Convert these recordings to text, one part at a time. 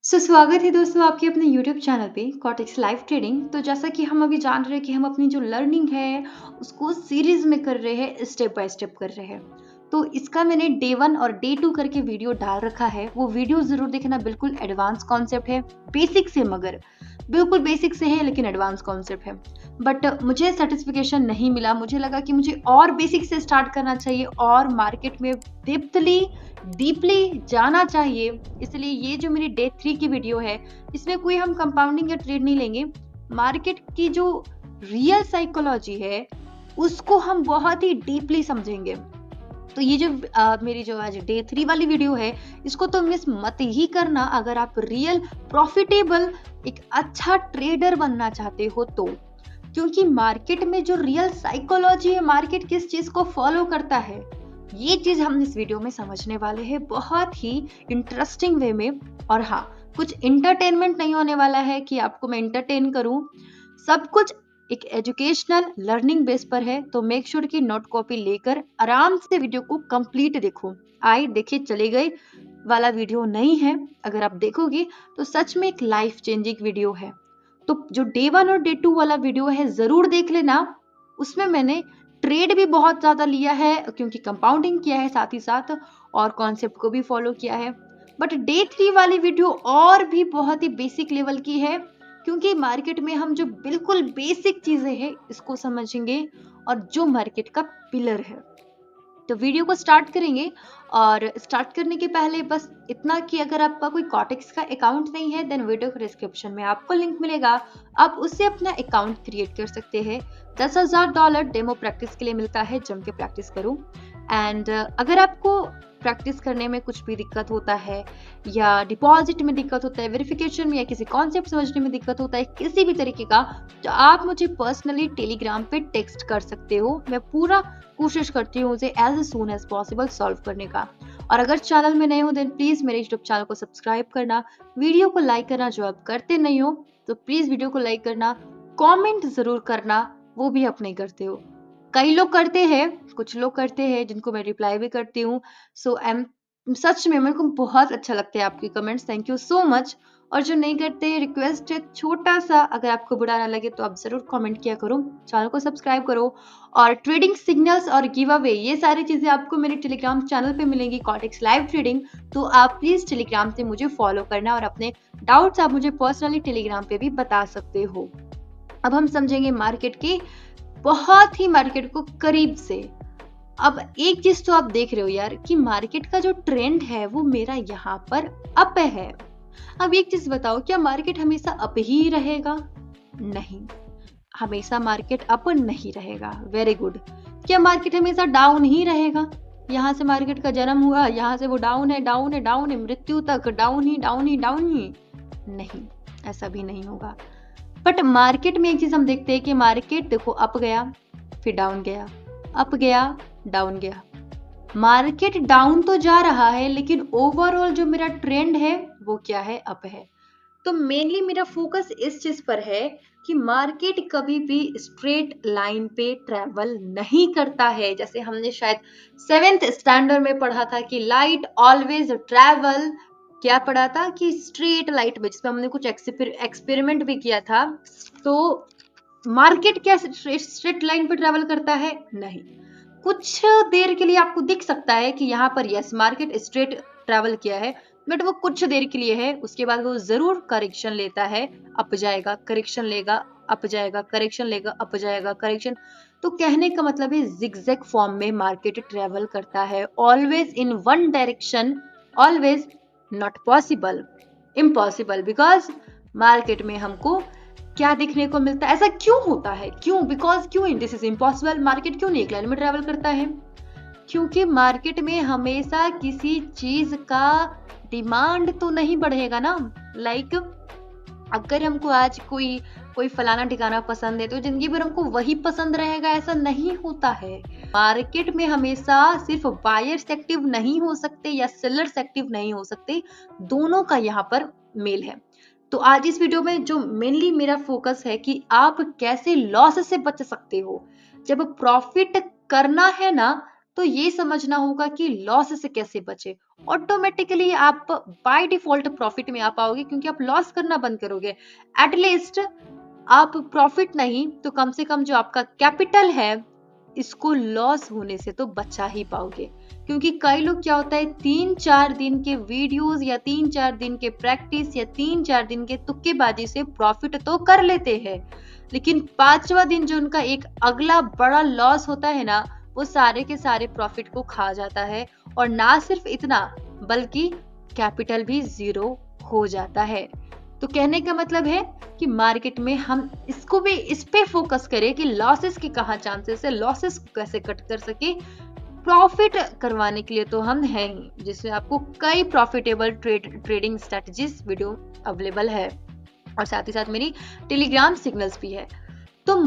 स्वागत है दोस्तों आपके अपने YouTube चैनल पे कॉटेक्स लाइव ट्रेडिंग। तो जैसा कि हम अभी जान रहे हैं कि हम अपनी जो लर्निंग है उसको सीरीज में कर रहे हैं, स्टेप बाय स्टेप कर रहे हैं। तो इसका मैंने डे 1 और डे 2 करके वीडियो डाल रखा है, वो वीडियो जरूर देखना। बिल्कुल एडवांस कॉन्सेप्ट है, बेसिक से, मगर बिल्कुल बेसिक से है लेकिन एडवांस कॉन्सेप्ट है। बट मुझे सेटिस्फिकेशन नहीं मिला, मुझे लगा कि मुझे और बेसिक से स्टार्ट करना चाहिए और मार्केट में डीपली जाना चाहिए। इसलिए ये जो मेरी डे 3 की वीडियो है, इसमें कोई हम कंपाउंडिंग या ट्रेड नहीं लेंगे। मार्केट की जो रियल साइकोलॉजी है उसको हम बहुत ही डीपली समझेंगे। तो ये जो मेरी जो आज डे 3 वाली वीडियो है, इसको तो मिस मत ही करना अगर आप रियल प्रॉफिटेबल एक अच्छा ट्रेडर बनना चाहते हो तो। क्योंकि मार्केट में जो रियल साइकोलॉजी है, मार्केट किस चीज को फॉलो करता है, ये चीज हम इस वीडियो में समझने वाले हैं बहुत ही इंटरेस्टिंग वे में। और हाँ, कुछ इंटरटेनमेंट नहीं होने वाला है कि आपको मैं इंटरटेन करूं। सब कुछ एक एजुकेशनल लर्निंग बेस पर है। तो मेक श्योर कि नोट कॉपी लेकर आराम से वीडियो को कंप्लीट देखो। आए देखे चले गए वाला वीडियो नहीं है। अगर आप देखोगे तो सच में एक लाइफ चेंजिंग वीडियो है। तो जो डे 1 और डे 2 वाला वीडियो है जरूर देख लेना। उसमें मैंने ट्रेड भी बहुत ज्यादा लिया है क्योंकि कंपाउंडिंग किया है साथ ही साथ, और कॉन्सेप्ट को भी फॉलो किया है। बट डे 3 वाली वीडियो और भी बहुत ही बेसिक लेवल की है, क्योंकि मार्केट में हम जो बिल्कुल बेसिक चीजें हैं इसको समझेंगे और जो मार्केट का पिलर है। तो वीडियो को स्टार्ट करेंगे। और स्टार्ट करने के पहले बस इतना कि अगर आपका कोई कॉटेक्स का अकाउंट नहीं है, देन वीडियो के डिस्क्रिप्शन में आपको लिंक मिलेगा, आप उससे अपना अकाउंट क्रिएट कर सकते हैं। $10,000 डेमो प्रैक्टिस के लिए मिलता है, जम के प्रैक्टिस करो। एंड अगर आपको प्रैक्टिस करने में कुछ भी दिक्कत होता है, या डिपॉजिट में दिक्कत होता है, वेरिफिकेशन में, या किसी कॉन्सेप्ट समझने में दिक्कत होता है किसी भी तरीके का, तो आप मुझे पर्सनली टेलीग्राम पे टेक्स्ट कर सकते हो। मैं पूरा कोशिश करती हूँ उसे as soon as possible solve करने का। और अगर चैनल में नए हो देन प्लीज मेरे यूट्यूब चैनल को सब्सक्राइब करना, वीडियो को लाइक करना जो आप करते नहीं हो, तो प्लीज वीडियो को लाइक करना, कमेंट जरूर करना, वो भी आप नहीं करते हो। कई लोग करते हैं, कुछ लोग करते हैं जिनको मैं रिप्लाई भी करती हूँ। सो आई एम सच में, मेरे को बहुत अच्छा लगता है आपके comments, thank you so much. और जो नहीं करते, रिक्वेस्ट है छोटा सा, अगर आपको बुरा ना लगे तो आप जरूर कमेंट किया करो, चैनल को सब्सक्राइब करो। और ट्रेडिंग सिग्नल्स और गिव अवे, ये सारी चीजें आपको मेरे टेलीग्राम चैनल पे मिलेंगी, कॉटेक्स लाइव ट्रेडिंग। तो आप प्लीज टेलीग्राम से मुझे फॉलो करना और अपने डाउट्स आप मुझे पर्सनली टेलीग्राम पे भी बता सकते हो। अब हम समझेंगे मार्केट के बहुत ही मार्केट को करीब से। अब एक चीज तो आप देख रहे हो यार कि मार्केट का जो ट्रेंड है वो मेरा यहाँ पर अप है। अब एक चीज बताओ, क्या मार्केट हमेशा अप ही रहेगा? नहीं, हमेशा मार्केट अप नहीं रहेगा। Very good. क्या मार्केट हमेशा डाउन ही रहेगा? यहाँ से मार्केट का जन्म हुआ, यहाँ से वो डाउन है, डाउन है, डाउन है, मृत्यु तक डाउन ही, डाउन ही, डाउन ही? नहीं, ऐसा भी नहीं होगा। बट मार्केट में एक चीज हम देखते हैं कि मार्केट देखो अप गया, फिर डाउन गया, अप गया, डाउन गया। मार्केट डाउन तो जा रहा है लेकिन ओवरऑल जो मेरा ट्रेंड है वो क्या है? अप है। तो मेनली मेरा फोकस इस चीज पर है कि मार्केट कभी भी स्ट्रेट लाइन पे ट्रेवल नहीं करता है। जैसे हमने शायद 7th स्टैंडर्ड में पढ़ा था कि लाइट ऑलवेज ट्रेवल, क्या पढ़ा था कि स्ट्रेट लाइट में, जिसमें हमने कुछ एक्सपेरिमेंट भी किया था। तो मार्केट क्या स्ट्रेट लाइन पे ट्रेवल करता है? नहीं। कुछ देर के लिए आपको दिख सकता है कि यहाँ पर यस मार्केट स्ट्रेट ट्रेवल किया है, बट वो कुछ देर के लिए है, उसके बाद वो जरूर करेक्शन लेता है, अप जाएगा, करेक्शन लेगा, अप जाएगा, करेक्शन लेगा, अप जाएगा, करेक्शन। तो कहने का मतलब है जिगजैग फॉर्म में मार्केट ट्रेवल करता है, always in one direction, always not possible, impossible. Because market में हमको क्या देखने को मिलता है? ऐसा क्यों होता है? क्यों? बिकॉज क्यों दिस इज इम्पॉसिबल। मार्केट क्यों नहीं एक लाइन में ट्रेवल करता है? क्योंकि मार्केट में हमेशा किसी चीज का डिमांड तो नहीं बढ़ेगा ना। लाइक अगर हमको आज कोई कोई फलाना ठिकाना पसंद है तो जिंदगी भर हमको वही पसंद रहेगा, ऐसा नहीं होता है। मार्केट में हमेशा सिर्फ बायर्स एक्टिव नहीं हो सकते या सेलर्स एक्टिव नहीं हो सकते, दोनों का यहाँ पर मेल है। तो आज इस वीडियो में जो मेनली मेरा फोकस है कि आप कैसे लॉस से बच सकते हो। जब प्रॉफिट करना है ना, तो ये समझना होगा कि लॉस से कैसे बचे। ऑटोमेटिकली आप बाय डिफॉल्ट प्रॉफिट में आ पाओगे क्योंकि आप लॉस करना बंद करोगे। एटलीस्ट आप प्रॉफिट नहीं तो कम से कम जो आपका कैपिटल है इसको लॉस होने से तो बचा ही पाओगे। क्योंकि कई लोग क्या होता है 3-4 दिन के वीडियोस या 3-4 दिन के प्रैक्टिस या 3-4 दिन के तुक्केबाजी से प्रॉफिट तो कर लेते हैं, लेकिन 5वां दिन जो उनका एक अगला बड़ा लॉस होता है ना, वो सारे के सारे प्रॉफिट को खा जाता है। और ना सिर्फ इतना बल्कि कैपिटल भी जीरो हो जाता है। तो कहने का मतलब है कि मार्केट में हम इसको भी इस पे फोकस करें कि लॉसेस के कहाँ चांसेस है, लॉसेस को कैसे कट कर सके। प्रॉफिट करवाने के लिए तो हम हैं ही, जिसमें आपको कई profitable trading strategies video available है और साथ ही साथ मेरी टेलीग्राम सिग्नल्स भी है। तो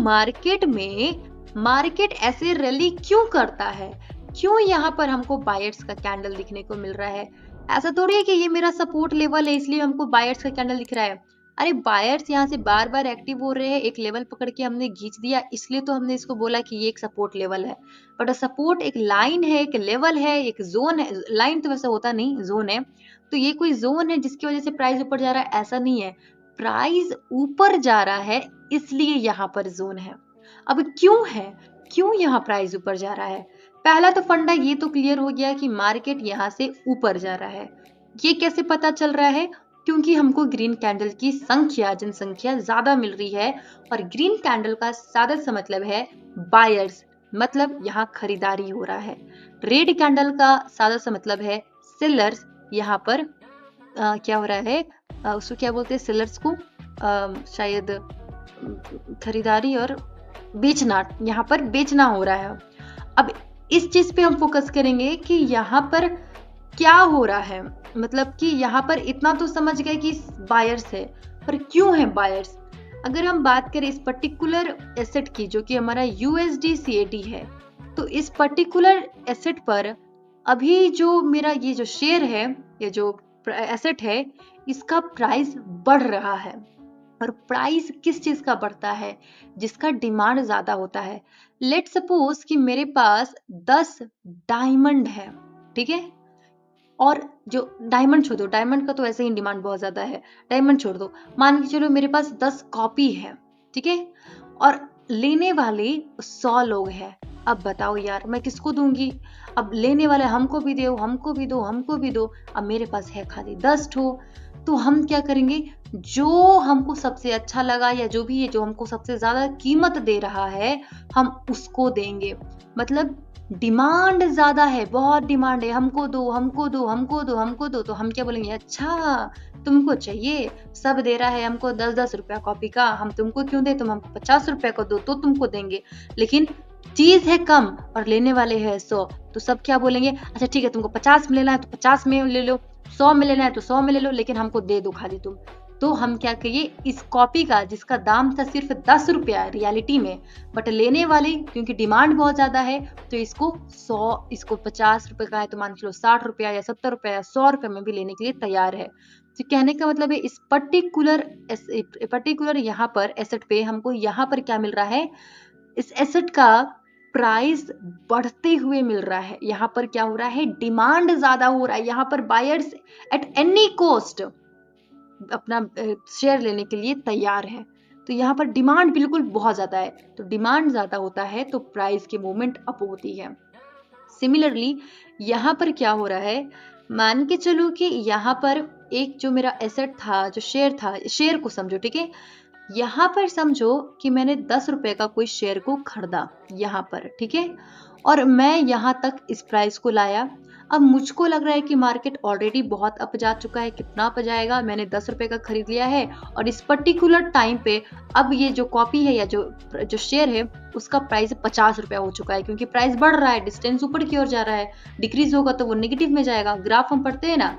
मार्केट ऐसे रैली क्यों करता है, क्यों यहाँ पर हमको बायर्स का कैंडल दिखने को मिल रहा है? ऐसा थोड़ी है कि ये मेरा सपोर्ट लेवल है इसलिए हमको बायर्स का कैंडल दिख रहा है। अरे बायर्स यहाँ से बार बार एक्टिव हो रहे हैं, एक लेवल पकड़ के हमने खींच दिया इसलिए तो हमने इसको बोला कि ये एक सपोर्ट लेवल है। बट सपोर्ट एक लाइन है, एक लेवल है, एक जोन है। लाइन तो वैसा होता नहीं, जोन है। तो ये कोई जोन है जिसकी वजह से प्राइस ऊपर जा रहा है, ऐसा नहीं है। प्राइस ऊपर जा रहा है इसलिए यहाँ पर जोन है। अब क्यों है, क्यों यहाँ प्राइस ऊपर जा रहा है? पहला तो फंडा ये तो क्लियर हो गया कि मार्केट यहाँ से ऊपर जा रहा है। ये कैसे पता चल रहा है? क्योंकि हमको ग्रीन कैंडल की संख्या, जनसंख्या ज्यादा मिल रही है और ग्रीन कैंडल का सादा सा मतलब है बायर्स, मतलब यहाँ खरीदारी हो रहा है। रेड कैंडल का सादा सा मतलब है सेलर्स, यहाँ पर क्या हो रहा है, उसको क्या बोलते हैं सेलर्स को, शायद खरीदारी और बेचना, यहाँ पर बेचना हो रहा है। अब इस चीज पे हम फोकस करेंगे कि यहाँ पर क्या हो रहा है। मतलब कि यहाँ पर इतना तो समझ गए कि बायर्स है, पर क्यों है बायर्स? अगर हम बात करें इस पर्टिकुलर एसेट की जो कि हमारा USD/CAD है, तो इस पर्टिकुलर एसेट पर अभी जो मेरा ये जो शेयर है, ये जो एसेट है, इसका प्राइस बढ़ रहा है। और प्राइस किस चीज का बढ़ता है? जिसका डिमांड ज्यादा होता है। लेट सपोज कि मेरे पास 10 डायमंड है, ठीक है? और जो डायमंड छोड़ दो, डायमंड का तो ऐसे ही डिमांड बहुत ज्यादा है, डायमंड छोड़ दो। मान के चलो मेरे पास 10 कॉपी है, ठीक है? और लेने वाले 100 लोग हैं। अब बताओ यार मैं किसको दूंगी? अब लेने वाले हमको भी दो, हमको भी दो, हमको भी दो। अब मेरे पास है खाली 10 ठो। तो हम क्या करेंगे, जो हमको सबसे अच्छा लगा या जो भी है, जो हमको सबसे ज्यादा कीमत दे रहा है, हम उसको देंगे। मतलब डिमांड ज्यादा है, बहुत डिमांड है, हमको दो, हमको दो, हमको दो, हमको दो। तो हम क्या बोलेंगे, अच्छा तुमको चाहिए, सब दे रहा है हमको 10-10 रुपया कॉपी का, हम तुमको क्यों दे, तुम हमको 50 रुपया को दो तो तुमको देंगे। लेकिन चीज है कम और लेने वाले हैं 100, तो सब क्या बोलेंगे, अच्छा ठीक है तुमको 50 में लेना है तो 50 में ले लो, 100 में लेना है तो 100 में ले लो, लेकिन हमको दे दो खाली तुम। तो हम क्या कहिए, इस कॉपी का जिसका दाम था सिर्फ 10 रुपया रियलिटी में, बट लेने वाले क्योंकि डिमांड बहुत ज्यादा है तो इसको 100, इसको 50 रुपए का है तो मान लो 60 रुपया या 70 रुपया या 100 रुपये में भी लेने के लिए तैयार है। तो कहने का मतलब है इस पर्टिकुलर यहाँ पर एसेट पे हमको यहाँ पर क्या मिल रहा है, इस एसेट का प्राइस बढ़ते हुए मिल रहा है। यहाँ पर क्या हो रहा है, डिमांड ज्यादा हो रहा है। यहाँ पर बायर्स एट एनी कॉस्ट अपना शेयर लेने के लिए तैयार है। तो यहाँ पर डिमांड बिल्कुल बहुत ज्यादा है, तो डिमांड ज्यादा होता है तो प्राइस की मूवमेंट अप होती है। सिमिलरली यहाँ पर क्या हो रहा है, मान के चलो कि यहाँ पर एक जो मेरा एसेट था, जो शेयर था, शेयर को समझो, ठीक है? यहाँ पर समझो कि मैंने 10 रुपए का कोई शेयर को खरीदा यहाँ पर, ठीक है? और मैं यहाँ तक इस प्राइस को लाया। अब मुझको लग रहा है कि मार्केट ऑलरेडी बहुत अप जा चुका है, कितना अप जाएगा, मैंने 10 रुपए का खरीद लिया है और इस पर्टिकुलर टाइम पे अब ये जो कॉपी है या जो शेयर है उसका प्राइस 50 रुपया हो चुका है, क्योंकि प्राइस बढ़ रहा है, डिस्टेंस ऊपर की ओर जा रहा है। डिक्रीज होगा तो वो नेगेटिव में जाएगा, ग्राफ हम पढ़ते हैं ना,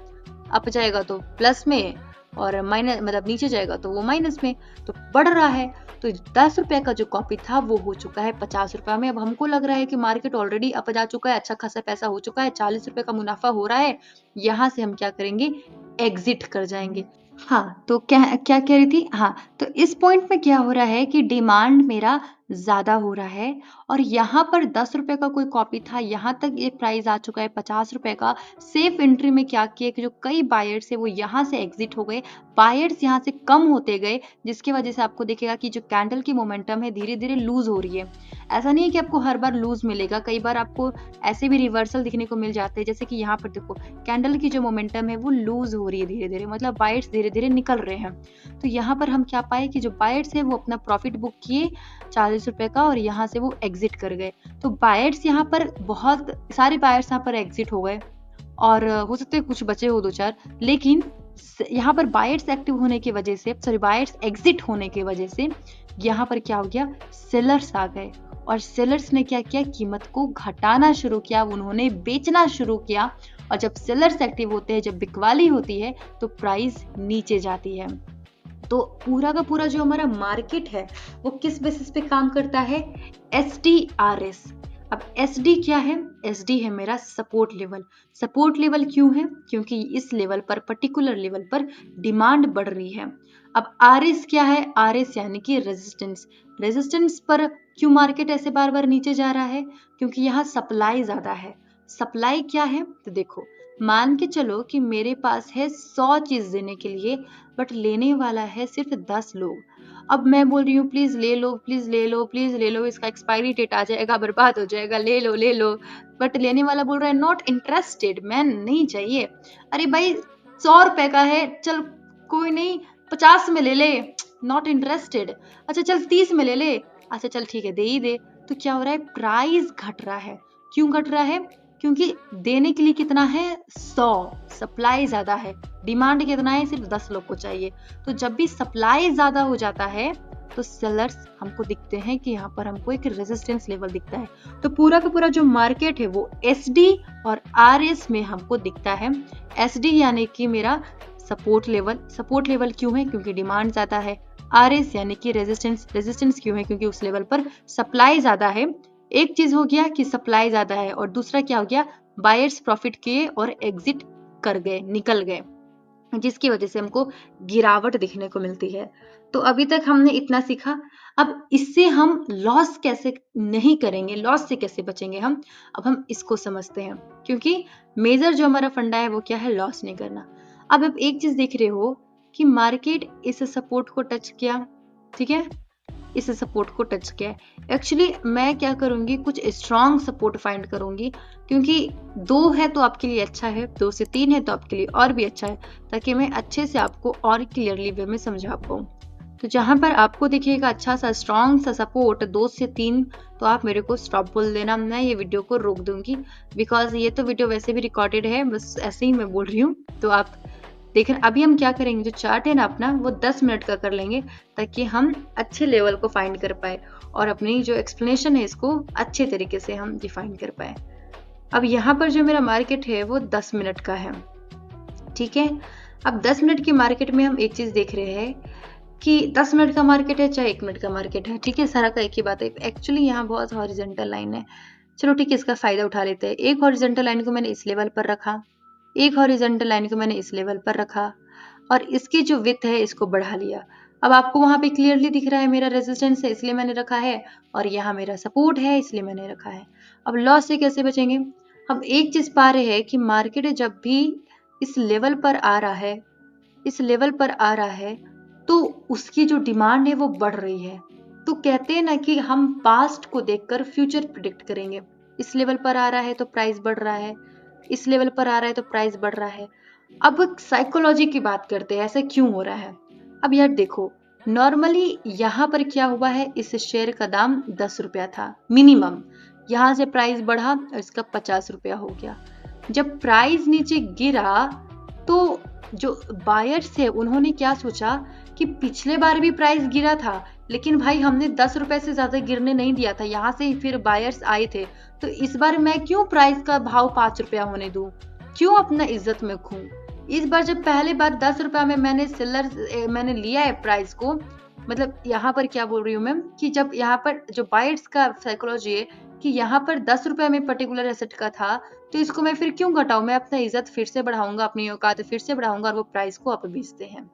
अप जाएगा तो प्लस में और माइनस मतलब नीचे जाएगा तो वो माइनस में, तो बढ़ रहा है। तो 10 रुपए का जो कॉपी था वो हो चुका है 50 रुपए में। अब हमको लग रहा है कि मार्केट ऑलरेडी अप जा चुका है, अच्छा खासा पैसा हो चुका है, 40 रुपए का मुनाफा हो रहा है। यहाँ से हम क्या करेंगे, एग्जिट कर जाएंगे। हाँ तो क्या क्या कह रही थी, हाँ तो इस पॉइंट में क्या हो रहा है कि डिमांड मेरा ज्यादा हो रहा है और यहाँ पर 10 रुपए का कोई कॉपी था, यहाँ तक ये प्राइस आ चुका है 50 रुपए का। सेफ एंट्री में क्या किए कि जो कई बायर्स है वो यहाँ से एग्जिट हो गए, बायर्स यहाँ से कम होते गए, जिसकी वजह से आपको दिखेगा कि जो कैंडल की मोमेंटम है धीरे धीरे लूज हो रही है। ऐसा नहीं है कि आपको हर बार लूज मिलेगा, कई बार आपको ऐसे भी रिवर्सल दिखने को मिल जाते हैं, जैसे कि यहाँ पर देखो कैंडल की जो मोमेंटम है वो लूज हो रही है धीरे धीरे, मतलब बायर्स धीरे धीरे निकल रहे हैं। तो यहाँ पर हम क्या पाए कि जो बायर्स है वो अपना प्रॉफिट बुक किए 40 रुपए का और यहाँ से वो एग्जिट कर गए। तो बायर्स यहाँ पर बहुत सारे बायर्स यहाँ पर एग्जिट हो गए और हो सकते हैं कुछ बचे हो दो चार, लेकिन यहाँ पर बायर्स एक्टिव होने की वजह से, सॉरी बायर्स एग्जिट होने की वजह से यहाँ पर क्या हो गया, सेलर्स आ गए और सेलर्स ने क्या किया, कीमत को घटाना शुरू किया, उन्होंने बेचना शुरू किया। और जब सेलर्स एक्टिव होते हैं, जब बिकवाली होती है तो प्राइस नीचे जाती है। तो पूरा का पूरा जो हमारा मार्केट है वो किस बेसिस पे काम करता है, SDRS। अब SD क्या है, SD है मेरा सपोर्ट लेवल। सपोर्ट लेवल क्यों है, क्योंकि इस लेवल पर, पर्टिकुलर लेवल पर डिमांड बढ़ रही है। अब RS क्या है, RS यानी कि रेजिस्टेंस। रेजिस्टेंस पर क्यों मार्केट ऐसे बार बार नीचे जा रहा है, क्योंकि यहाँ सप्लाई ज्यादा है। सप्लाई क्या है, तो देखो मान के चलो कि मेरे पास है 100 चीज देने के लिए, बट लेने वाला है सिर्फ 10 लोग। अब मैं बोल रही हूँ प्लीज ले लो, प्लीज ले लो, प्लीज ले लो, इसका एक्सपायरी डेट आ जाएगा, बर्बाद हो जाएगा, ले लो ले लो। बट लेने वाला बोल रहा है नॉट इंटरेस्टेड, मैं नहीं चाहिए। अरे भाई 100 रुपए का है, चल कोई नहीं 50 में ले ले, नॉट इंटरेस्टेड। अच्छा चल 30 में ले ले, अच्छा चल ठीक है दे ही दे। तो क्या हो रहा है, प्राइस घट रहा है। क्यों घट रहा है, क्योंकि देने के लिए कितना है, 100, सप्लाई ज्यादा है, डिमांड कितना है, सिर्फ 10 लोग को चाहिए। तो जब भी सप्लाई ज्यादा हो जाता है तो सेलर्स हमको दिखते हैं कि यहाँ पर हमको एक रेजिस्टेंस लेवल दिखता है। तो पूरा का पूरा जो मार्केट है वो SD और RS में हमको दिखता है। SD यानी कि मेरा सपोर्ट लेवल, सपोर्ट लेवल क्यों है, क्योंकि डिमांड ज्यादा है। RS यानी कि रेजिस्टेंस, रेजिस्टेंस क्यों है, क्योंकि उस लेवल पर सप्लाई ज्यादा है। एक चीज हो गया कि सप्लाई ज्यादा है और दूसरा क्या हो गया, बायर्स प्रॉफिट किए और एग्जिट कर गए, निकल गए, जिसकी वजह से हमको गिरावट दिखने को मिलती है। तो अभी तक हमने इतना सीखा। अब इससे हम लॉस कैसे नहीं करेंगे, लॉस से कैसे बचेंगे हम, अब हम इसको समझते हैं। क्योंकि मेजर जो हमारा फंडा है वो क्या है, लॉस नहीं करना। अब आप एक चीज देख रहे हो कि मार्केट इस सपोर्ट को टच किया, ठीक है, इस सपोर्ट को टच किया है। एक्चुअली मैं क्या करूंगी, कुछ स्ट्रॉन्ग सपोर्ट फाइंड करूंगी, क्योंकि 2 है तो आपके लिए अच्छा है, 2 से 3 है तो आपके लिए और भी अच्छा है, ताकि मैं अच्छे से आपको और क्लियरली वे में समझा पाऊँ। तो जहां पर आपको दिखेगा अच्छा सा स्ट्रॉन्ग सा सपोर्ट 2 से 3, तो आप मेरे को स्टॉप बोल देना, मैं ये वीडियो को रोक दूंगी। बिकॉज ये तो वीडियो वैसे भी रिकॉर्डेड है, बस ऐसे ही मैं बोल रही हूँ, तो आप देख रहे। अभी हम क्या करेंगे, जो चार्ट है ना अपना वो 10 मिनट का कर लेंगे, ताकि हम अच्छे लेवल को फाइंड कर पाए और अपनी जो एक्सप्लेनेशन है इसको अच्छे तरीके से हम डिफाइन कर पाए। अब यहाँ पर जो मेरा मार्केट है वो 10 मिनट का है, ठीक है। अब 10 मिनट की मार्केट में हम एक चीज देख रहे हैं कि 10 मिनट का मार्केट है चाहे 1 मिनट का मार्केट है, ठीक है, सारा का एक ही बात है। एक्चुअली यहाँ बहुत हॉरिजॉन्टल लाइन है, चलो ठीक है, इसका फायदा उठा लेते हैं। एक हॉरिजॉन्टल लाइन को मैंने इस लेवल पर रखा, एक हॉरिजॉन्टल लाइन को मैंने इस लेवल पर रखा और इसकी जो विड्थ है इसको बढ़ा लिया। अब आपको वहां पे क्लियरली दिख रहा है मेरा रेजिस्टेंस है इसलिए मैंने रखा है, और यहाँ मेरा सपोर्ट है इसलिए मैंने रखा है। अब लॉस से कैसे बचेंगे, हम एक चीज पा रहे हैं कि मार्केट जब भी इस लेवल पर आ रहा है, इस लेवल पर आ रहा है, तो उसकी जो डिमांड है वो बढ़ रही है। तो कहते हैं ना कि हम पास्ट को देखकर फ्यूचर प्रिडिक्ट करेंगे। इस लेवल पर आ रहा है तो प्राइस बढ़ रहा है, इस लेवल पर आ रहा है तो प्राइस बढ़ रहा है। अब साइकोलॉजी की बात करते हैं, ऐसा क्यों हो रहा है। अब यार देखो, नॉर्मली यहाँ पर क्या हुआ है, इस शेयर का दाम 10 रुपया था मिनिमम, यहाँ से प्राइस बढ़ा और इसका 50 रुपया हो गया। जब प्राइस नीचे गिरा तो जो बायर्स थे उन्होंने क्या सोचा कि पिछले बार भी प्राइस गिरा था, लेकिन भाई हमने 10 रुपए से ज्यादा गिरने नहीं दिया था, यहाँ से फिर बायर्स आए थे, तो इस बार मैं क्यों प्राइस का भाव 5 रुपया होने दूं, क्यों अपना इज्जत में खूं। इस बार जब पहले बार 10 रुपया में मैंने लिया है प्राइस को, मतलब यहाँ पर क्या बोल रही हूँ मैं कि जब यहाँ पर जो बायर्स का साइकोलॉजी है कि यहाँ पर 10 रुपया में पर्टिकुलर एसेट का था, तो इसको मैं फिर क्यों घटाऊं, मैं अपना इज्जत फिर से बढ़ाऊंगा, अपनी औकात फिर से बढ़ाऊंगा और वो प्राइस को अप बेचते हैं।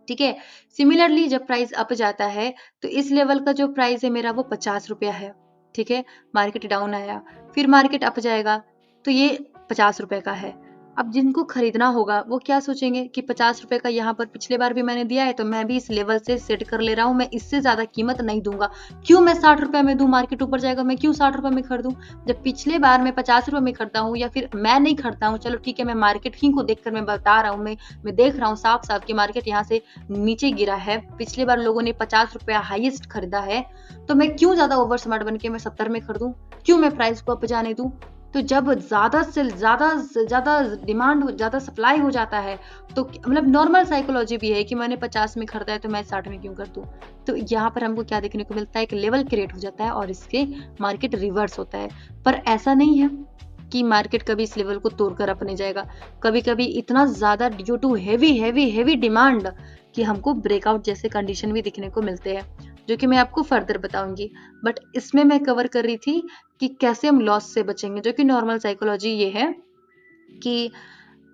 ठीक है। सिमिलरली जब प्राइस अप जाता है तो इस लेवल का जो प्राइस है मेरा वो 50 रुपया है। ठीक है, मार्केट डाउन आया, फिर मार्केट अप जाएगा तो ये 50 रुपए का है। अब जिनको खरीदना होगा वो क्या सोचेंगे कि 50 रुपए का यहाँ पर पिछले बार भी मैंने दिया है तो मैं भी इस लेवल से सेट कर ले रहा हूँ, मैं इससे ज्यादा कीमत नहीं दूंगा। क्यों मैं 60 रुपए में दूं, मार्केट ऊपर जाएगा, मैं क्यों 60 रुपए में खरीदूं। जब पिछले बार मैं 50 रुपए में खरीदा हूँ, या फिर मैं नहीं खरीदा हूँ, चलो ठीक है, मैं मार्केट ही को देखकर मैं बता रहा हूँ, मैं देख रहा हूँ साफ साफ कि मार्केट यहाँ से नीचे गिरा है, पिछले बार लोगों ने 50 रुपया हाईएस्ट खरीदा है, तो मैं क्यों ज्यादा ओवर स्मार्ट बन के मैं 70 में खरीदूं, क्यों मैं प्राइस को अप जाने दूं। तो जब ज्यादा से ज्यादा डिमांड, ज्यादा सप्लाई हो जाता है तो मतलब नॉर्मल साइकोलॉजी भी है कि मैंने 50 में खरीदा है तो मैं 60 में क्यों कर दूं। तो यहाँ पर हमको क्या देखने को मिलता है, एक लेवल क्रिएट हो जाता है और इसके मार्केट रिवर्स होता है। पर ऐसा नहीं है कि मार्केट कभी इस लेवल को तोड़कर अपने जाएगा। कभी कभी इतना ज्यादा ड्यू टू हेवी डिमांड कि हमको ब्रेकआउट जैसे कंडीशन भी दिखने को मिलते हैं, जो कि मैं आपको फर्दर बताऊंगी। बट इसमें मैं कवर कर रही थी कि कैसे हम लॉस से बचेंगे, जो कि नॉर्मल साइकोलॉजी ये है कि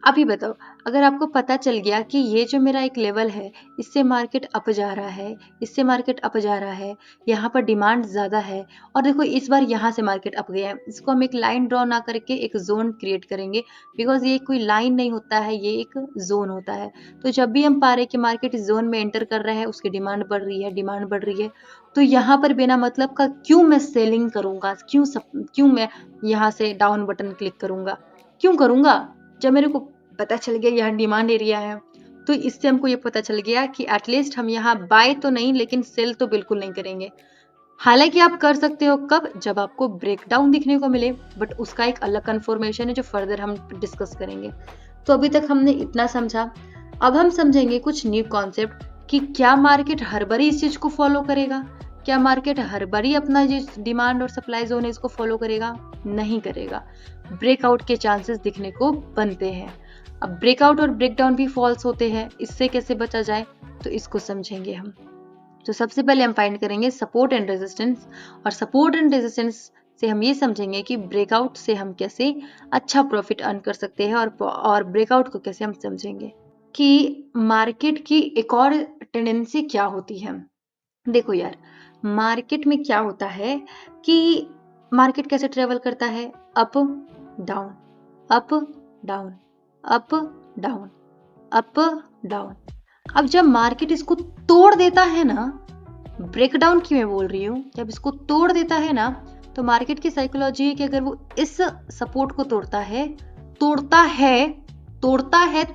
अभी बताओ, अगर आपको पता चल गया कि ये जो मेरा एक लेवल है, इससे मार्केट अप जा रहा है, इससे मार्केट अप जा रहा है, यहाँ पर डिमांड ज़्यादा है, और देखो इस बार यहाँ से मार्केट अप गया है, इसको हम एक लाइन ड्रॉ ना करके एक जोन क्रिएट करेंगे, बिकॉज ये कोई लाइन नहीं होता है, ये एक जोन होता है। तो जब भी हम पा रहे कि मार्केट इस जोन में एंटर कर रहा है, उसकी डिमांड बढ़ रही है, डिमांड बढ़ रही है, तो यहाँ पर बिना मतलब का क्यों मैं सेलिंग करूंगा, क्यों मैं यहाँ से डाउन बटन क्लिक करूंगा, क्यों करूंगा। जब मेरे को पता चल गया यहाँ डिमांड एरिया है, तो इससे हमको ये पता चल गया कि एटलीस्ट हम यहाँ बाय तो नहीं लेकिन सेल तो बिल्कुल नहीं करेंगे। हालांकि आप कर सकते हो कब, जब आपको ब्रेकडाउन दिखने को मिले, बट उसका एक अलग कन्फर्मेशन है जो फर्दर हम डिस्कस करेंगे। तो अभी तक हमने इतना समझा, अब हम समझेंगे कुछ न्यू कॉन्सेप्ट कि क्या मार्केट हर बारी इस चीज को फॉलो करेगा, क्या मार्केट हर बारी अपना जो डिमांड और सप्लाई जोन है इसको फॉलो करेगा, नहीं करेगा। ब्रेकआउट के चांसेस दिखने को बनते हैं। अब ब्रेकआउट और ब्रेकडाउन भी फॉल्स होते हैं, इससे कैसे बचा जाए तो इसको समझेंगे हम। तो सबसे पहले हम फाइंड करेंगे सपोर्ट एंड रेजिस्टेंस, और सपोर्ट एंड रेजिस्टेंस से हम ये समझेंगे कि ब्रेकआउट से हम कैसे अच्छा प्रॉफिट अर्न कर सकते हैं, और ब्रेकआउट को कैसे हम समझेंगे कि मार्केट की एक और टेंडेंसी क्या होती है। देखो यार, मार्केट में क्या होता है कि मार्केट कैसे ट्रेवल करता है, up down, up down, up down, up down. अब जब मार्केट इसको तोड़ देता है ना, ब्रेकडाउन की मैं बोल रही हूँ, जब इसको तोड़ देता है ना, तो मार्केट की साइकोलॉजी है कि अगर वो इस सपोर्ट को तोड़ता है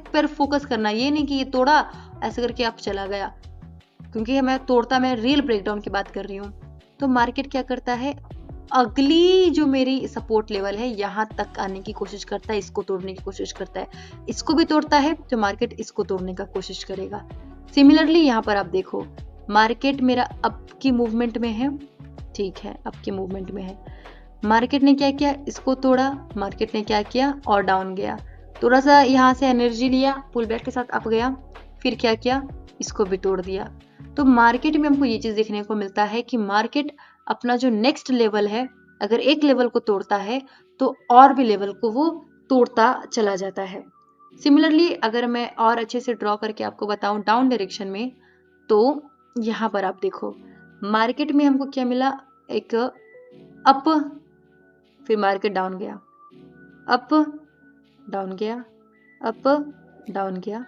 पर फोकस करना, ये नहीं कि ये तोड़ा ऐसे करके आप चला गया, क्योंकि मैं रियल ब्रेकडाउन की बात कर रही हूँ। तो मार्केट क्या करता है, अगली जो मेरी सपोर्ट लेवल है यहाँ तक आने की कोशिश करता है, इसको तोड़ने की कोशिश करता है, इसको भी तोड़ता है तो मार्केट इसको तोड़ने का कोशिश करेगा। सिमिलरली यहाँ पर आप देखो, मार्केट मेरा अप की मूवमेंट में है, ठीक है, अप की मूवमेंट में है, मार्केट ने क्या किया, इसको तोड़ा, मार्केट ने क्या किया और डाउन गया, थोड़ा सा यहाँ से एनर्जी लिया, पुल बैक के साथ अप गया, फिर क्या किया, इसको भी तोड़ दिया। तो मार्केट में हमको ये चीज देखने को मिलता है कि मार्केट अपना जो नेक्स्ट लेवल है, अगर एक लेवल को तोड़ता है तो और भी लेवल को वो तोड़ता चला जाता है। सिमिलरली अगर मैं और अच्छे से ड्रॉ करके आपको बताऊं डाउन डायरेक्शन में, तो यहाँ पर आप देखो, मार्केट में हमको क्या मिला, एक अप, फिर मार्केट डाउन गया, अप डाउन गया, अप डाउन गया।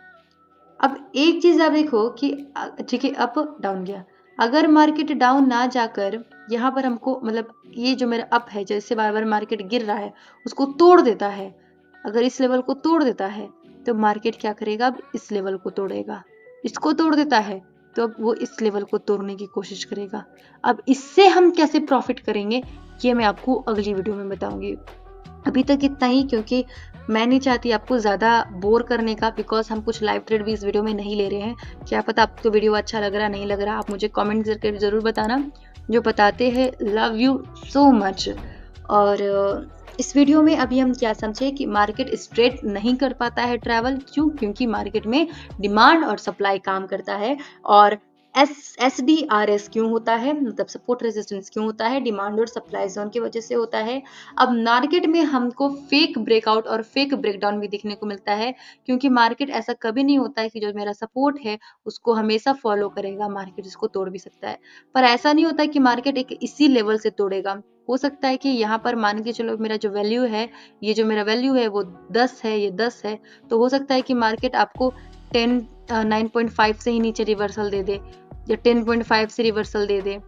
अब एक चीज आप देखो कि ठीक है, अप डाउन गया, अगर मार्केट डाउन ना जाकर यहाँ पर हमको मतलब ये जो मेरा अप है, जैसे बार बार मार्केट गिर रहा है, उसको तोड़ देता है, अगर इस लेवल को तोड़ देता है तो मार्केट क्या करेगा, अब इस लेवल को तोड़ेगा, इसको तोड़ देता है तो अब वो इस लेवल को तोड़ने की कोशिश करेगा। अब इससे हम कैसे प्रॉफिट करेंगे ये मैं आपको अगली वीडियो में बताऊंगी। अभी तक इतना ही, क्योंकि मैं नहीं चाहती आपको ज़्यादा बोर करने का, बिकॉज हम कुछ लाइव ट्रेड भी इस वीडियो में नहीं ले रहे हैं। क्या पता आपको वीडियो अच्छा लग रहा नहीं लग रहा, आप मुझे कमेंट करके ज़रूर बताना। जो बताते हैं, लव यू सो मच। और इस वीडियो में अभी हम क्या समझे कि मार्केट स्ट्रेट नहीं कर पाता है ट्रैवल, क्यों, क्योंकि मार्केट में डिमांड और सप्लाई काम करता है, और SDRS क्यों होता है, मतलब सपोर्ट रेजिस्टेंस क्यों होता है, डिमांड और सप्लाई जोन की वजह से होता है। अब मार्केट में हमको फेक ब्रेकआउट और फेक ब्रेकडाउन भी देखने को मिलता है, क्योंकि मार्केट ऐसा कभी नहीं होता है कि जो मेरा सपोर्ट है उसको हमेशा फॉलो करेगा, मार्केट इसको तोड़ भी सकता है। पर ऐसा नहीं होता है कि मार्केट एक इसी लेवल से तोड़ेगा। हो सकता है कि यहाँ पर मान के चलो मेरा जो वैल्यू है, ये जो मेरा वैल्यू है वो 10 है, ये 10 है, तो हो सकता है कि मार्केट आपको 9.5 से ही नीचे रिवर्सल दे दे, या 10.5 से रिवर्सल दे दे,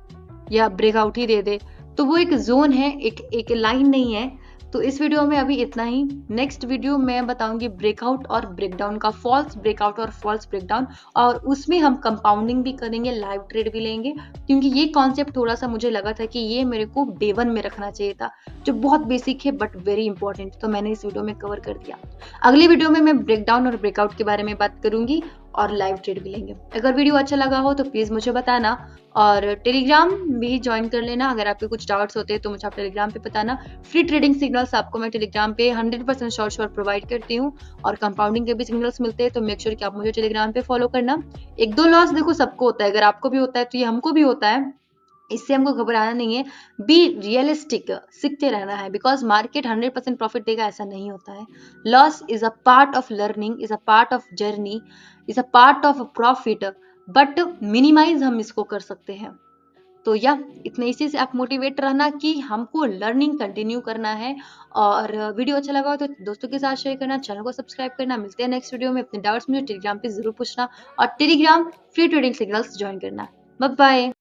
या ब्रेकआउट ही दे दे। तो वो एक जोन है, एक लाइन नहीं है। तो इस वीडियो में अभी इतना ही। नेक्स्ट वीडियो मैं बताऊंगी ब्रेकआउट और ब्रेकडाउन का, फॉल्स ब्रेकआउट और फॉल्स ब्रेकडाउन, और उसमें हम कंपाउंडिंग भी करेंगे, लाइव ट्रेड भी लेंगे, क्योंकि ये कॉन्सेप्ट थोड़ा सा मुझे लगा था कि ये मेरे को डे 1 में रखना चाहिए था, जो बहुत बेसिक है बट वेरी इंपॉर्टेंट, तो मैंने इस वीडियो में कवर कर दिया। अगली वीडियो में मैं ब्रेकडाउन और ब्रेकआउट के बारे में बात करूंगी और लाइव ट्रेड भी लेंगे। अगर वीडियो अच्छा लगा हो तो प्लीज मुझे बताना, और टेलीग्राम भी ज्वाइन कर लेना। अगर आपके कुछ डाउट्स होते हैं तो मुझे आप टेलीग्राम पे बताना। फ्री ट्रेडिंग सिग्नल्स आपको मैं टेलीग्राम पे 100% श्योर प्रोवाइड करती हूँ, और कंपाउंडिंग के भी सिग्नल्स मिलते हैं, तो मेक श्योर कि आप मुझे टेलीग्राम पे फॉलो करना। एक दो लॉस देखो सबको होता है, अगर आपको भी होता है तो ये हमको भी होता है, इससे हमको घबराना नहीं है। बी रियलिस्टिक, सीखते रहना है, बिकॉज मार्केट 100% प्रॉफिट देगा ऐसा नहीं होता है। Loss is a part of learning, is a part of journey, is a part of profit, but minimize हम इसको कर सकते हैं। तो या इतने इसी से आप मोटिवेट रहना कि हमको लर्निंग कंटिन्यू करना है। और वीडियो अच्छा लगा हो तो दोस्तों के साथ शेयर करना, चैनल को सब्सक्राइब करना। मिलते हैं नेक्स्ट वीडियो में। अपने डाउट्स मुझे टेलीग्राम पे जरूर पूछना, और Telegram free trading signals join करना। Bye bye.